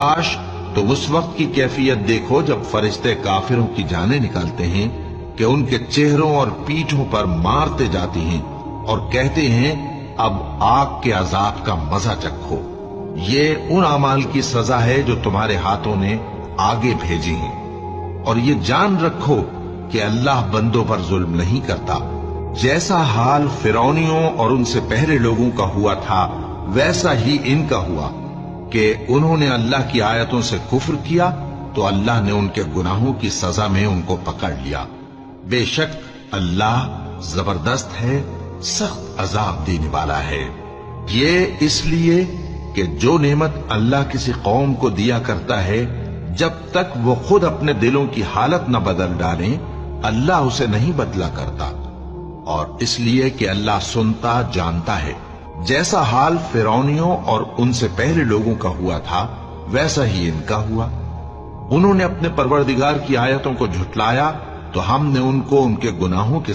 کاش تم اس وقت کی کیفیت دیکھو جب فرشتے کافروں کی جانیں نکالتے ہیں کہ ان کے چہروں اور پیٹھوں پر مارتے جاتے ہیں اور کہتے ہیں اب آگ کے عذاب کا مزہ چکھو۔ یہ ان اعمال کی سزا ہے جو تمہارے ہاتھوں نے آگے بھیجی ہیں، اور یہ جان رکھو کہ اللہ بندوں پر ظلم نہیں کرتا۔ جیسا حال فرعونیوں اور ان سے پہلے لوگوں کا ہوا تھا ویسا ہی ان کا ہوا کہ انہوں نے اللہ کی آیتوں سے کفر کیا تو اللہ نے ان کے گناہوں کی سزا میں ان کو پکڑ لیا۔ بے شک اللہ زبردست ہے، سخت عذاب دینے والا ہے۔ یہ اس لیے کہ جو نعمت اللہ کسی قوم کو دیا کرتا ہے جب تک وہ خود اپنے دلوں کی حالت نہ بدل ڈالیں اللہ اسے نہیں بدلا کرتا، اور اس لیے کہ اللہ سنتا جانتا ہے۔ جیسا حال فرعونیوں اور ان سے پہلے لوگوں کا ہوا تھا ویسا ہی ان کا ہوا۔ انہوں نے اپنے پروردگار کی آیتوں کو جھٹلایا تو ہم نے ان کو ان کے گناہوں کے